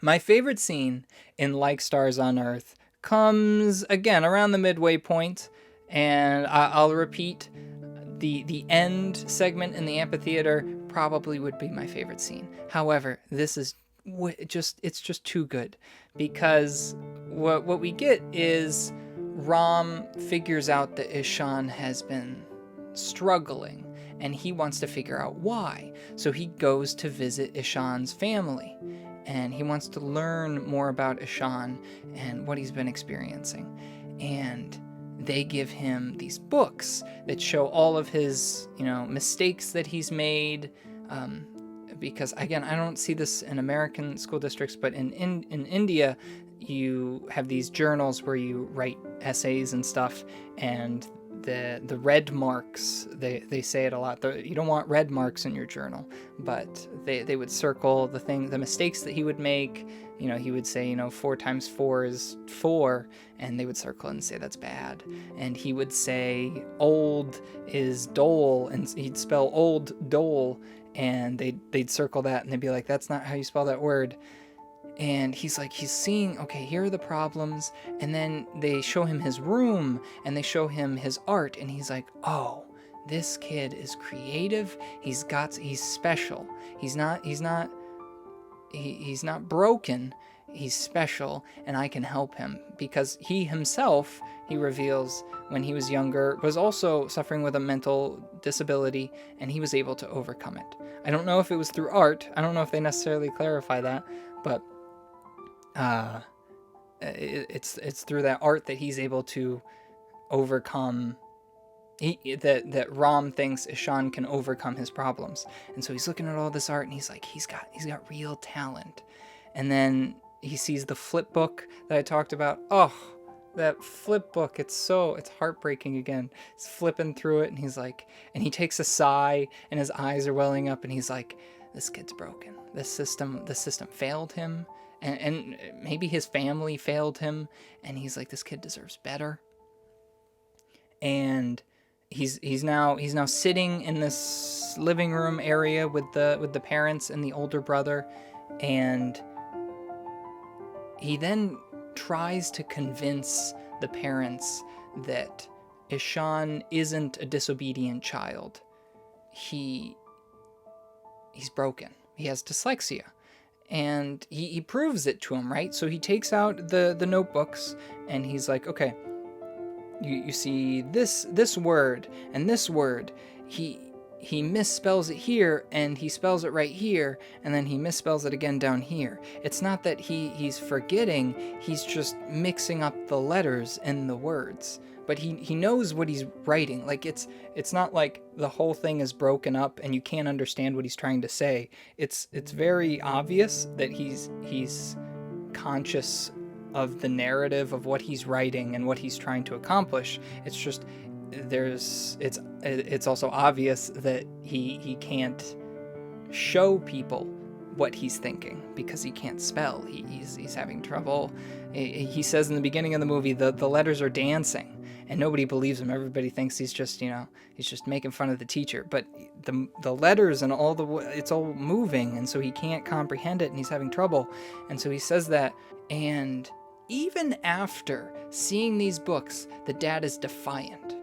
My favorite scene in Like Stars on Earth comes again around the midway point, and I'll repeat, the end segment in the amphitheater probably would be my favorite scene. However, this is just it's just too good, because what we get is Ram figures out that Ishan has been struggling, and he wants to figure out why. So he goes to visit Ishan's family, and he wants to learn more about Ishan and what he's been experiencing. And they give him these books that show all of his, mistakes that he's made. Because again, I don't see this in American school districts, but in India, you have these journals where you write essays and stuff, and the red marks, they say it a lot. You don't want red marks in your journal, but they would circle the mistakes that he would make. He would say, 4 times 4 is 4, and they would circle and say that's bad. And he would say old is dole, and he'd spell old dole, and they'd circle that, and they'd be like, that's not how you spell that word. And he's seeing, okay, here are the problems. And then they show him his room, and they show him his art, and he's like, oh, this kid is creative. He's special. He's not broken. He's special, and I can help him, because he himself, he reveals, when he was younger, was also suffering with a mental disability, and he was able to overcome it. I don't know if it was through art. I don't know if they necessarily clarify that, but it's through that art that he's able to overcome. That Ram thinks Ishan can overcome his problems, and so he's looking at all this art, and he's like, he's got real talent. And then he sees the flip book that I talked about. Oh, that flip book! It's heartbreaking again. He's flipping through it, and he's like, and he takes a sigh, and his eyes are welling up, and he's like, this kid's broken. The system failed him. And maybe his family failed him, and he's like, this kid deserves better. And he's now sitting in this living room area with the parents and the older brother, and he then tries to convince the parents that Ishan isn't a disobedient child. He's broken. He has dyslexia. And he proves it to him, right? So he takes out the notebooks, and he's like, okay, you see this word and this word. He misspells it here, and he spells it right here, and then he misspells it again down here. It's not that he's forgetting, he's just mixing up the letters in the words. But he knows what he's writing. Like, it's not like the whole thing is broken up and you can't understand what he's trying to say. It's very obvious that he's conscious of the narrative of what he's writing and what he's trying to accomplish. It's just it's also obvious that he can't show people what he's thinking because he can't spell. He's having trouble. He says in the beginning of the movie the letters are dancing, and nobody believes him. Everybody thinks he's just making fun of the teacher. But the letters and it's all moving, and so he can't comprehend it, and he's having trouble. And so he says that, and even after seeing these books, the dad is defiant.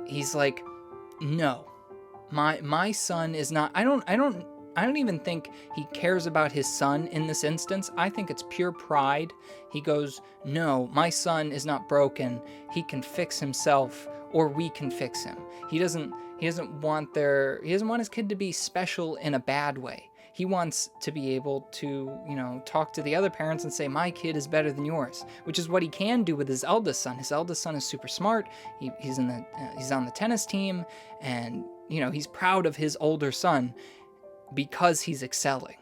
He's like, no, my son is not. I don't even think he cares about his son in this instance. I think it's pure pride. He goes, no, my son is not broken. He can fix himself, or we can fix him. He doesn't want his kid to be special in a bad way. He wants to be able to, talk to the other parents and say, my kid is better than yours, which is what he can do with his eldest son. His eldest son is super smart. He's on the tennis team, and, he's proud of his older son because he's excelling.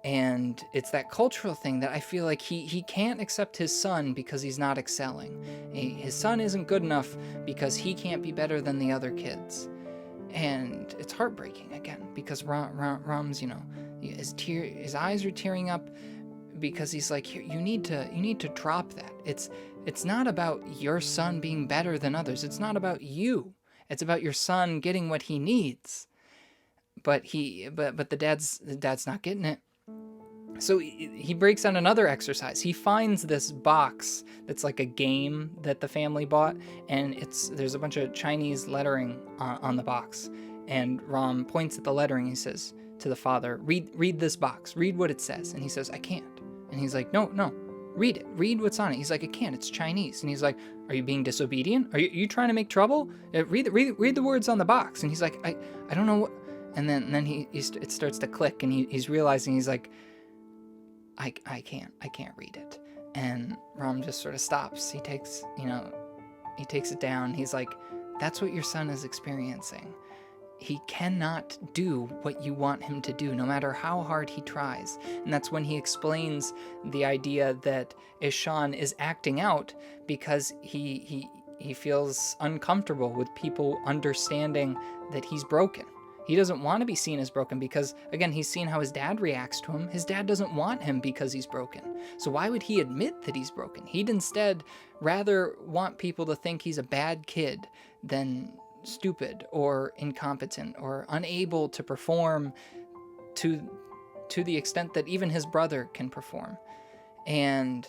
And it's that cultural thing that I feel like he can't accept his son because he's not excelling. His son isn't good enough because he can't be better than the other kids. And it's heartbreaking again, because Ram's, his eyes are tearing up, because he's like, you need to drop that. It's not about your son being better than others. It's not about you. It's about your son getting what he needs. But the dad's not getting it. So he breaks down another exercise. He finds this box that's like a game that the family bought, and there's a bunch of Chinese lettering on the box. And Ram points at the lettering. He says to the father, read this box. Read what it says. And he says, I can't. And he's like, no, read it. Read what's on it. He's like, I can't. It's Chinese. And he's like, are you being disobedient? Are you trying to make trouble? Read the words on the box. And he's like, I don't know what. And then it starts to click, and he's realizing, he's like, I can't read it. And Ram just sort of stops. He takes it down. He's like, that's what your son is experiencing. He cannot do what you want him to do, no matter how hard he tries. And that's when he explains the idea that Ishan is acting out because he feels uncomfortable with people understanding that he's broken. He doesn't want to be seen as broken because, again, he's seen how his dad reacts to him. His dad doesn't want him because he's broken. So why would he admit that he's broken? He'd instead rather want people to think he's a bad kid than stupid or incompetent or unable to perform to the extent that even his brother can perform. And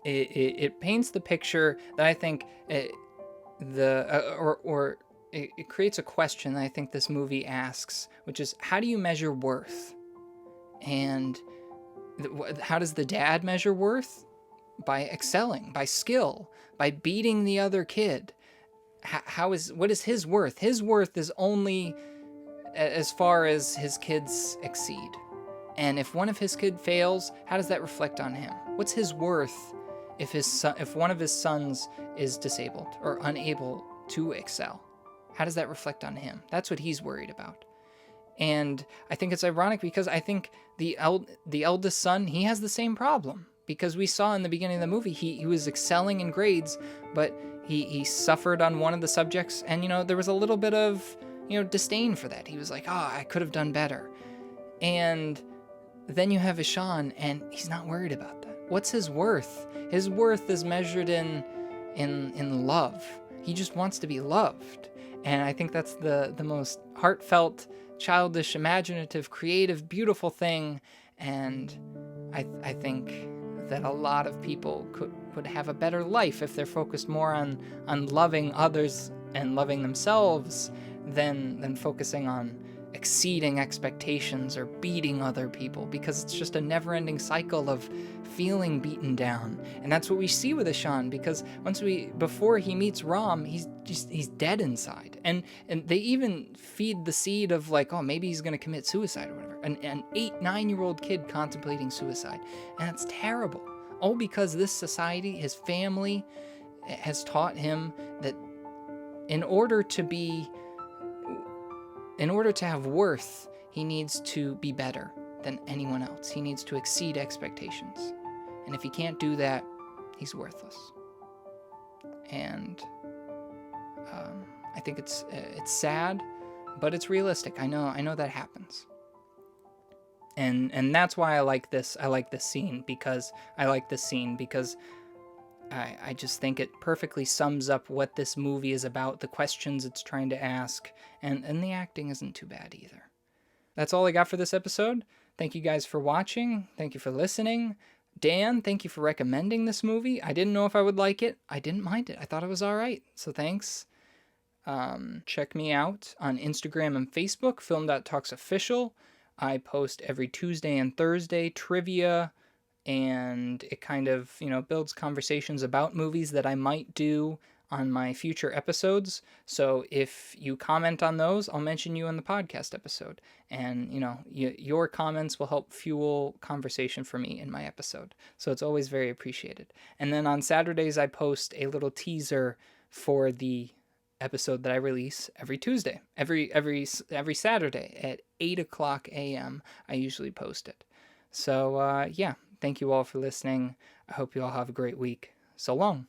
it paints the picture that I think it creates a question that I think this movie asks, which is, how do you measure worth? And how does the dad measure worth? By excelling, by skill, by beating the other kid. What is his worth? His worth is only as far as his kids exceed. And if one of his kids fails, how does that reflect on him? What's his worth if one of his sons is disabled or unable to excel? How does that reflect on him? That's what he's worried about. And I think it's ironic because I think the eldest son, he has the same problem. Because we saw in the beginning of the movie, he was excelling in grades, but he suffered on one of the subjects, and there was a little bit of disdain for that. He was like, I could have done better. And then you have Ishan, and he's not worried about that. What's his worth? His worth is measured in love. He just wants to be loved. And I think that's the most heartfelt, childish, imaginative, creative, beautiful thing. And I think that a lot of people would have a better life if they're focused more on loving others and loving themselves than focusing on exceeding expectations or beating other people, because it's just a never-ending cycle of feeling beaten down. And that's what we see with Ishan, because before he meets Ram, he's dead inside. And they even feed the seed of like, maybe he's going to commit suicide or whatever. An 8-9-year-old kid contemplating suicide. And that's terrible. All because this society, his family, has taught him that in order to have worth, he needs to be better than anyone else. He needs to exceed expectations. And if he can't do that, he's worthless. And I think it's sad, but it's realistic. I know that happens. And that's why I like this scene, because I just think it perfectly sums up what this movie is about, the questions it's trying to ask, and the acting isn't too bad either. That's all I got for this episode. Thank you guys for watching. Thank you for listening. Dan, thank you for recommending this movie. I didn't know if I would like it. I didn't mind it. I thought it was all right. So thanks. Check me out on Instagram and Facebook, Film.TalksOfficial. I post every Tuesday and Thursday trivia, and it kind of, builds conversations about movies that I might do on my future episodes. So if you comment on those, I'll mention you in the podcast episode. And, your comments will help fuel conversation for me in my episode. So it's always very appreciated. And then on Saturdays, I post a little teaser for the episode that I release every Tuesday. Every Saturday at 8:00 a.m. I usually post it. So, thank you all for listening. I hope you all have a great week. So long.